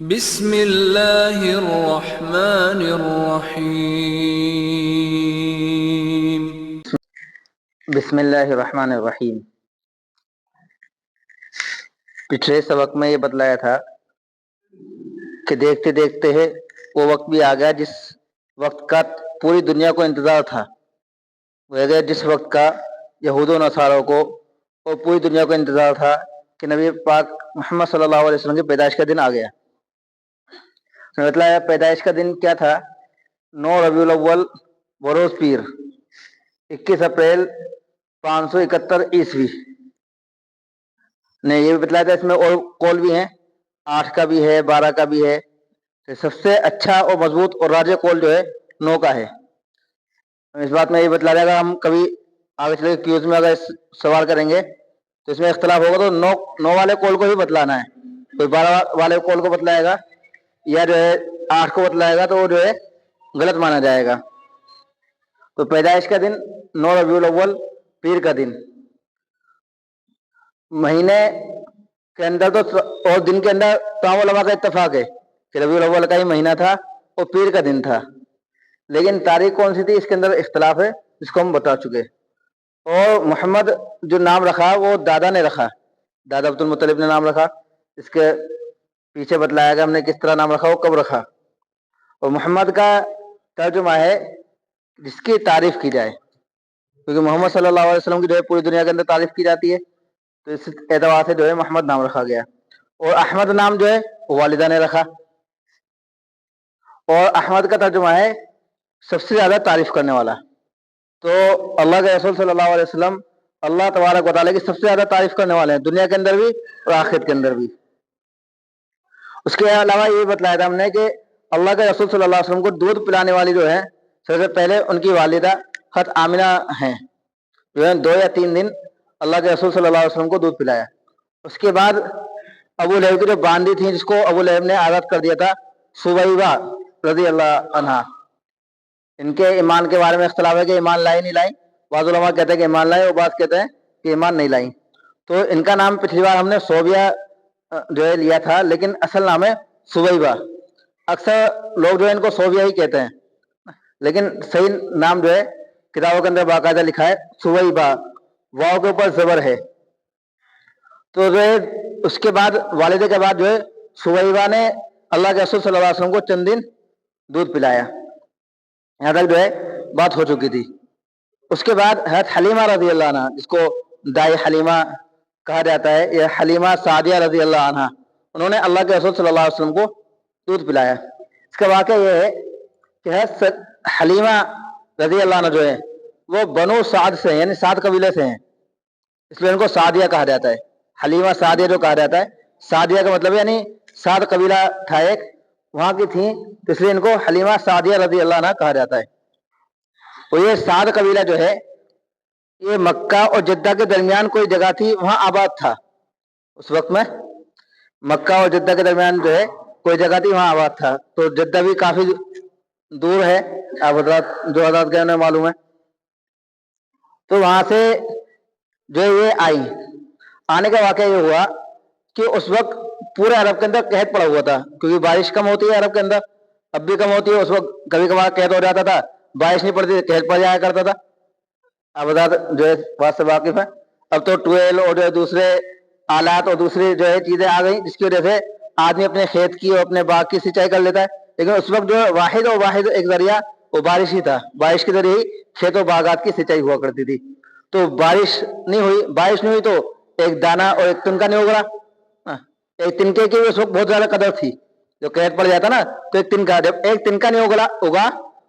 بسم اللہ الرحمن الرحیم۔ بسم اللہ الرحمن الرحیم۔ پچھلے سبق میں یہ بتلایا تھا کہ دیکھتے دیکھتے وہ وقت بھی آ گیا جس وقت کا پوری دنیا کو انتظار تھا، وہ گیا جس وقت کا یہود و نصاروں کو اور پوری دنیا کو انتظار تھا کہ نبی پاک محمد صلی اللہ علیہ وسلم کی پیدائش کا دن آ گیا۔ بتلایا پیدائش کا دن کیا تھا؟ 9 ربیع الاول بروز پیر، 21 اپریل 571 عیسوی نے یہ بھی بتلایا تھا۔ اس میں اور قول بھی ہیں، 8 کا بھی ہے، 12 کا بھی ہے۔ سب سے اچھا اور مضبوط اور راجح قول جو ہے 9 کا ہے۔ اس بات میں یہ بتلا جائے گا، ہم کبھی آگے چلے کیوز میں اگر سوال کریں گے تو اس میں اختلاف ہوگا تو 9 والے قول کو ہی بتلانا ہے۔ کوئی 12 والے قول کو بتلائے گا یا جو ہے 8 کو بتلائے گا تو وہ جو ہے غلط مانا جائے گا۔ تو پیدائش کا دن 9 ربیع الاول پیر کا دن، مہینے کے اندر تو اور دن کے اندر تمام علماء کا اتفاق ہے کہ ربیع الاول کا ہی مہینہ تھا اور پیر کا دن تھا، لیکن تاریخ کون سی تھی اس کے اندر اختلاف ہے، جس کو ہم بتا چکے۔ اور محمد جو نام رکھا وہ دادا نے رکھا، دادا عبد المطلب نے نام رکھا۔ اس کے پیچھے بتلایا گیا ہم نے کس طرح نام رکھا، وہ کب رکھا۔ اور محمد کا ترجمہ ہے جس کی تعریف کی جائے، کیونکہ محمد صلی اللہ علیہ وسلم کی جو ہے پوری دنیا کے اندر تعریف کی جاتی ہے، تو اس اعتبار سے جو ہے محمد نام رکھا گیا۔ اور احمد نام جو ہے والدہ نے رکھا، اور احمد کا ترجمہ ہے سب سے زیادہ تعریف کرنے والا۔ تو اللہ کے رسول صلی اللہ علیہ وسلم اللہ تبارک و تعالیٰ کی سب سے زیادہ تعریف کرنے والے ہیں، دنیا کے اندر بھی اور آخرت کے اندر بھی۔ اس کے علاوہ یہ بتلایا تھا ہم نے کہ اللہ کے رسول صلی اللہ علیہ وسلم کو دودھ پلانے والی جو ہے سب سے پہلے ان کی والدہ حضرت آمنہ ہیں، جو ہے 2 یا 3 دن اللہ کے رسول صلی اللہ علیہ وسلم کو دودھ پلایا۔ اس کے بعد ابو لہب کی جو باندی تھی جس کو ابو لہب نے آزاد کر دیا تھا، سویبہ رضی اللہ عنہا، ان کے ایمان کے بارے میں اختلاف ہے کہ ایمان لائی نہیں لائی۔ بعض علماء کہتے ہیں کہ ایمان لائے اور بعض کہتے ہیں کہ ایمان نہیں لائی۔ تو ان کا نام پچھلی بار ہم نے صوبیہ جو ہے لیا تھا، لیکن اصل نام ہے سویبہ۔ اکثر لوگ جو ہے ان کو صوبیہ ہی کہتے ہیں، لیکن صحیح نام جو ہے کتابوں کے اندر باقاعدہ لکھا ہے سویبہ، واو کے اوپر زبر ہے۔ تو جو ہے اس کے بعد والدے کے بعد جو ہے سویبہ نے اللہ کے رسول صلی اللہ علیہ وسلم کو چند دن دودھ پلایا، یہاں تک جو ہے بات ہو چکی تھی۔ اس کے بعد حضرت حلیمہ رضی اللہ عنہ، جس کو دائی حلیمہ کہا جاتا ہے، یہ حلیمہ سعدیہ رضی اللہ عنہ، انہوں نے اللہ کے رسول صلی اللہ علیہ وسلم کو دودھ پلایا۔ اس کا واقعہ یہ ہے کہ حضرت حلیمہ رضی اللہ عنہ جو ہے وہ بنو سعد سے ہیں، یعنی سعد قبیلے سے ہیں، اس لیے ان کو سعدیہ کہا جاتا ہے۔ حلیمہ سعدیہ جو کہا جاتا ہے، سعدیہ کا مطلب یعنی سعد قبیلہ تھا ایک، وہاں کی تھیں، اس لیے ان کو حلیمہ سعدیہ رضی اللہ عنہ کہا جاتا ہے۔ اور یہ سعد قبیلہ جو ہے یہ مکہ اور جدہ کے درمیان کوئی جگہ تھی، وہاں آباد تھا۔ اس وقت میں مکہ اور جدہ کے درمیان جو ہے کوئی جگہ تھی، وہاں آباد تھا۔ تو جدہ بھی کافی دور ہے، آپ حضرات جو حضرات کے انہیں معلوم ہے۔ تو وہاں سے جو ہے یہ آنے کا واقعہ یہ ہوا کہ اس وقت پورے عرب کے اندر قحط پڑا ہوا تھا، کیونکہ بارش کم ہوتی ہے عرب کے اندر، اب بھی کم ہوتی ہے، اس وقت کبھی کبھار قحط ہو جاتا تھا، بارش نہیں پڑتی قحط پڑ جایا کرتا تھا۔ آپ حضرات جو ہے بات سے واقف ہیں۔ اب تو ٹویل اور جو ہے دوسرے آلات اور دوسری جو ہے چیزیں آ گئی، جس کی وجہ سے آدمی اپنے کھیت کی اور اپنے باغ کی سینچائی کر لیتا ہے، لیکن اس وقت جو واحد ایک ذریعہ وہ بارش ہی تھا، بارش کے ذریعے ہی کھیت و باغات کی سینچائی ہوا کرتی تھی۔ تو بارش نہیں ہوئی تو ایک دانہ اور ایک تنکا نہیں اگلا۔ ایک تنکے کی اس وقت بہت زیادہ قدر تھی، جو قحط پڑ جاتا نا تو ایک تنکا، جب ایک تنکا نہیں اگا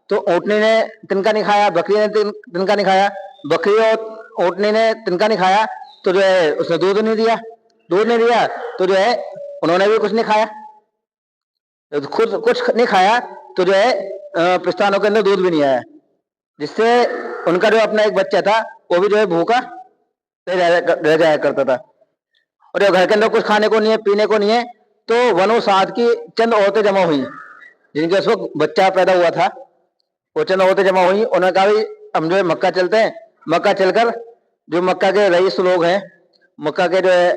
تو اونٹنی نے تنکا نہیں کھایا، بکری نے تنکا نہیں کھایا، بکری اور اونٹنی نے تنکا نہیں کھایا تو جو ہے اس نے دودھ نہیں دیا تو جو ہے انہوں نے بھی کچھ نہیں کھایا، خود کچھ نہیں کھایا تو جو ہے پستانوں کے اندر دودھ بھی نہیں آیا، جس سے ان کا جو اپنا ایک بچہ تھا وہ بھی جو ہے بھوکا رہ جایا کرتا تھا۔ اور جب گھر کے اندر کچھ کھانے کو نہیں ہے، پینے کو نہیں ہے، تو بنو سعد کی چند عورتیں جمع ہوئی جن کے اس وقت بچہ پیدا ہوا تھا، وہ چند عورتیں جمع ہوئی، انہوں نے کہا بھی ہم جو ہے مکہ چلتے ہیں، مکہ چل کر جو مکہ کے رئیس لوگ ہیں، مکہ کے جو ہے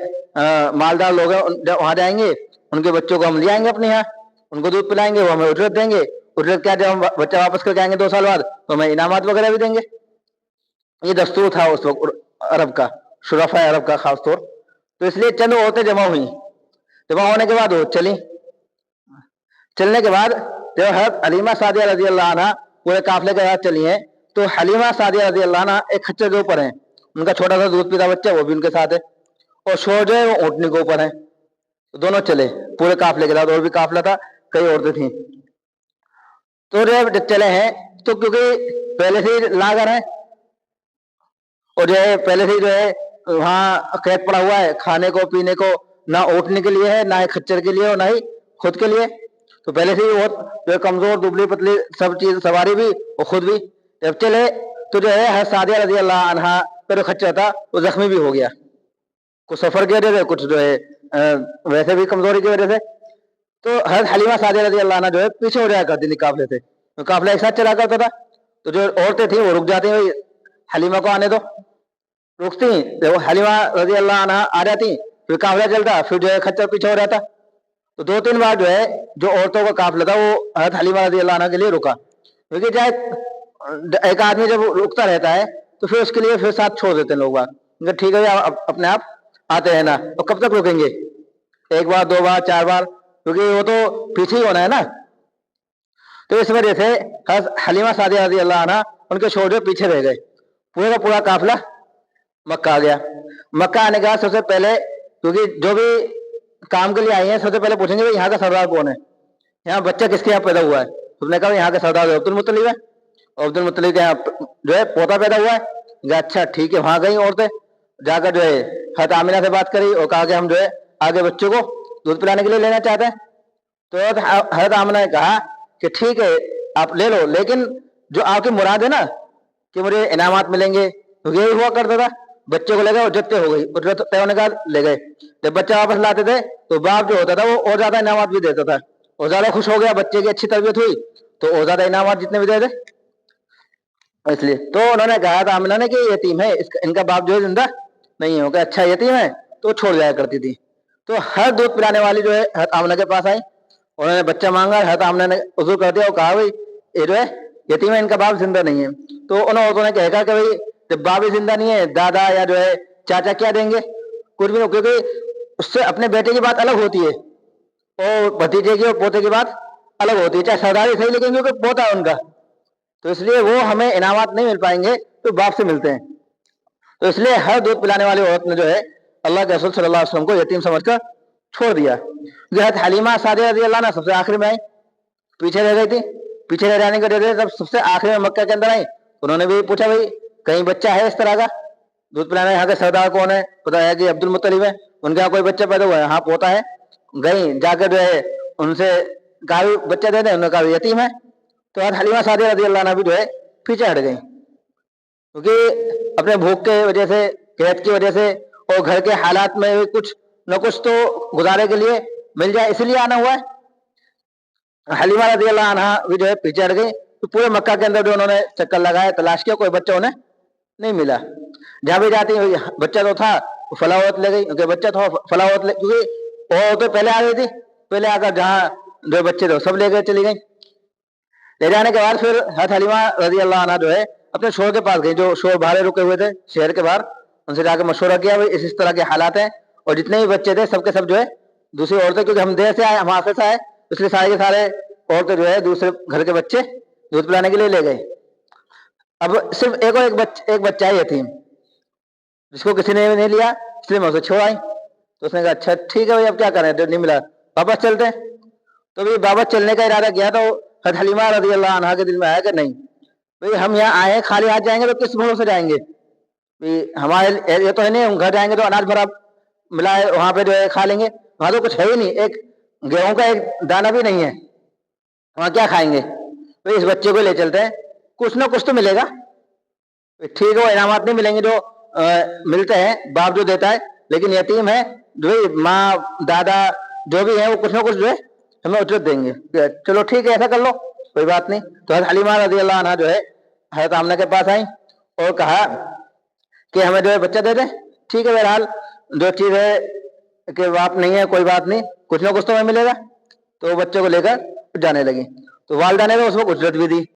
مالدار لوگ ہیں، وہاں جائیں گے ان کے بچوں کو ہم لے آئیں گے اپنے یہاں, ان کو دودھ پلائیں گے, وہ ہمیں اجرت دیں گے. اجرت کیا, جب ہم بچہ واپس کر کے آئیں گے 2 سال بعد تو ہمیں انعامات وغیرہ بھی دیں گے. یہ دستور تھا اس وقت عرب کا, شرفاء عرب کا خاص طور. تو اس لیے چند عورتیں جمع ہوئی. جمع ہونے کے بعد وہ چلی. چلنے کے بعد جو حضرت حلیمہ سعدیہ رضی اللہ عنہ پورے قافلے کے ساتھ چلی ہیں, تو حلیمہ سعدیہ رضی اللہ عنہ ایک خچر کے اوپر ہیں, ان کا چھوٹا سا دودھ پیتا بچہ وہ بھی ان کے ساتھ ہے, اور شوہر جو ہے وہ اونٹنی کے اوپر ہیں. دونوں چلے پورے قافلے کے ساتھ, اور بھی قافلہ تھا, کئی عورتیں تھیں. تو جب چلے ہیں تو کیونکہ پہلے سے ہی لاغر ہیں, اور جو ہے پہلے سے ہی جو ہے وہاں قید پڑا ہوا ہے, کھانے کو پینے کو نہ اونٹنے کے لیے ہے, نہ ہی خچر کے لیے, اور نہ ہی خود کے لیے. تو پہلے سے ہی بہت جو کمزور, دبلی پتلی سب چیز, سواری بھی اور خود بھی. جب چلے تو جو ہے حضرت سعدیہ رضی اللہ عنہا کا جو خچر تھا وہ زخمی بھی ہو گیا, کچھ سفر کی وجہ سے, کچھ جو ہے ویسے بھی کمزوری کی وجہ سے. تو حضرت حلیمہ سعدیہ رضی اللہ عنہ جو ہے پیچھے ہو جایا کرتی تھی قافلے سے, قافلہ ایک ساتھ چلا کرتا تھا. تو جو عورتیں تھیں وہ رک جاتی ہیں, حلیمہ کو آنے دو, رکتی. جب حلیمہ رضی اللہ عنہ آ جاتی پھر قافلہ چلتا, پھر جو ہے خچر پیچھے ہو جاتا. تو 2-3 بار جو ہے جو عورتوں کا قافلہ تھا وہ حضرت حلیمہ رضی اللہ عنہ کے لیے رکا, کیونکہ چاہے ایک آدمی جب رکتا رہتا ہے تو پھر اس کے لیے پھر ساتھ چھوڑ دیتے ہیں لوگ. بات ٹھیک ہے اپنے آپ آتے ہیں نا, تو کب تک رکیں گے, 1 بار 2 بار 4 بار, کیونکہ وہ تو پیچھے ہی ہونا ہے نا. تو اس وجہ سے حضرت حلیمہ سعدیہ رضی اللہ عنہ ان کے شوہر پیچھے رہ گئے. پورا کا پورا قافلہ مکہ آ گیا. مکہ آنے کے بعد سب سے پہلے, کیونکہ جو بھی کام کے لیے آئی ہیں سب سے پہلے پوچھیں گے یہاں کا سردار کون ہے, یہاں بچہ کس کے یہاں پیدا ہوا ہے. تو نے کہا یہاں کا سردار عبد المطلب ہے, اور عبد المطلب کے یہاں جو ہے پوتا پیدا ہوا ہے. اچھا ٹھیک ہے. وہاں گئی عورتیں, جا کر جو ہے حضرت آمینہ سے بات کری اور کہا کہ ہم جو ہے آگے بچوں کو دودھ پلانے کے لیے لینا چاہتے ہیں. تو حضرت آمینہ نے کہا کہ ٹھیک ہے آپ لے لو, لیکن جو آپ کی مراد ہے نا کہ مجھے انعامات ملیں گے, تو یہی ہوا کرتا تھا. بچے کو لے گئے, اجرت ہو گئی, اجرت طے ہونے کا لے گئے. جب بچہ واپس لاتے تھے تو باپ جو ہوتا تھا وہ اور زیادہ انعامات بھی دیتا تھا, اور زیادہ خوش ہو گیا, بچے کی اچھی تربیت ہوئی تو اور زیادہ انعامات جتنے بھی دے دے. اس لیے تو انہوں نے کہا تھا آمنہ نے کہ یہ یتیم ہے, ان کا باپ جو ہے زندہ نہیں ہے. اچھا یتیم ہے, تو چھوڑ جایا کرتی تھی. تو ہر دودھ پلانے والی جو ہے حضرت آمنہ کے پاس آئی, انہوں نے بچہ مانگا, حضرت آمنہ نے عذر کر دیا اور کہا بھائی یہ جو ہے یتیم ہے, ان کا باپ زندہ نہیں ہے. تو انہوں عورتوں نے کہا کہ بھائی جب باپ ہی زندہ نہیں ہے, دادا یا جو ہے چاچا کیا دیں گے, کچھ بھی نہیں, کیونکہ اس سے اپنے بیٹے کی بات الگ ہوتی ہے اور بھتیجے کی اور پوتے کی بات الگ ہوتی ہے. چاہے سرداری صحیح, لیکن کیونکہ پوتا ہے ان کا, تو اس لیے وہ ہمیں انعامات نہیں مل پائیں گے تو باپ سے ملتے ہیں. تو اس لیے ہر دودھ پلانے والی عورت نے جو ہے اللہ کے رسول صلی اللہ علیہ وسلم کو یتیم سمجھ کر چھوڑ دیا. حضرت حلیمہ سعدیہ رضی اللہ عنہ سب سے آخر میں آئی, پیچھے رہ گئی تھی. پیچھے رہ جانے کے وجہ سے سب سے آخر میں مکہ کے اندر آئی. انہوں نے بھی پوچھا بھائی کہیں بچہ ہے اس طرح کا دودھ پلانا, یہاں کے سردار کون ہے, پتا ہے کہ عبد المطلب ہے, ان کے یہاں کوئی بچہ پیدا ہوا ہے, ہاں پوتا ہے. گئی, جا کر جو ہے ان سے کہا بھی بچہ دے دیں, انہوں نے کہا یتیم ہے. تو حضرت حلیمہ سعدیہ رضی اللہ عنہ بھی جو ہے پیچھے ہٹ گئی, کیونکہ اپنے بھوک کے وجہ سے, قحط کی وجہ سے, اور گھر کے حالات میں کچھ نہ کچھ تو گزارے کے لیے مل جائے, اس لیے آنا ہوا ہے. حلیمہ رضی اللہ عنہ بھی جو ہے پیچھے ہٹ گئی. تو پورے مکہ کے اندر جو انہوں نے چکر لگایا, تلاش کیا, کوئی بچہ انہیں نہیں ملا. جہاں بھی جاتی بچہ تو تھا, فلاوت لے گئی, کیونکہ بچہ تھا فلاوت لے, کیونکہ وہ تو پہلے آ گئی تھی, پہلے آ کر جہاں جو بچے تھے سب لے گئے, چلی گئی. لے جانے کے بعد پھر حضرت حلیمہ رضی اللہ عنہ جو ہے اپنے شوہر کے پاس گئی, جو شوہر باہر رکے ہوئے تھے شہر کے باہر, ان سے جا کے مشورہ کیا بھائی اس طرح کے حالات ہیں, اور جتنے بھی بچے تھے سب کے سب جو ہے دوسری عورتیں, کیونکہ ہم دیر سے آئے, ہم حافظ سے آئے, اس لیے سارے کے سارے عورتیں جو ہے دوسرے گھر کے بچے دودھ پلانے کے لیے لے گئے. اب صرف ایک بچہ ہے یتیم, جس کو کسی نے نہیں لیا, اس لیے میں اسے چھوڑ آئی. تو اس نے کہا اچھا ٹھیک ہے بھائی اب کیا کریں, نہیں ملا, واپس چلتے ہیں. تو بھی واپس چلنے کا ارادہ کیا, تو حضرت حلیمہ رضی اللہ عنہ کے دل میں آیا کہ نہیں بھائی ہم یہاں آئے خالی ہاتھ جائیں گے تو کس بھروسے جائیں گے, ہمارے یہ تو ہے نہیں, ہم گھر جائیں گے تو اناج بھرا ملا ہے وہاں پہ جو ہے کھا لیں گے, وہاں تو کچھ ہے ہی نہیں, ایک گیہوں کا ایک دانہ بھی نہیں ہے, وہاں کیا کھائیں گے. تو اس بچے کو لے چلتے ہیں, کچھ نہ کچھ تو ملے گا. ٹھیک ہے وہ انعامات نہیں ملیں گے جو ملتے ہیں, باپ جو دیتا ہے, لیکن یتیم ہے جو ماں دادا جو بھی ہے وہ کچھ نہ کچھ جو ہے ہمیں اجرت دیں گے. چلو ٹھیک ہے ایسا کر لو, کوئی بات نہیں. تو حضرت حلیمہ رضی اللہ عنہ جو ہے حضرت آمنہ کے پاس آئیں اور کہا کہ ہمیں جو ہے بچہ دے دیں. ٹھیک ہے بہرحال جو چیز ہے کہ باپ نہیں ہے کوئی بات نہیں, کچھ نہ کچھ تو میں ملے گا. تو وہ بچے کو لے کر جانے لگی. تو والدہ نے تو اس کو اجرت بھی دی.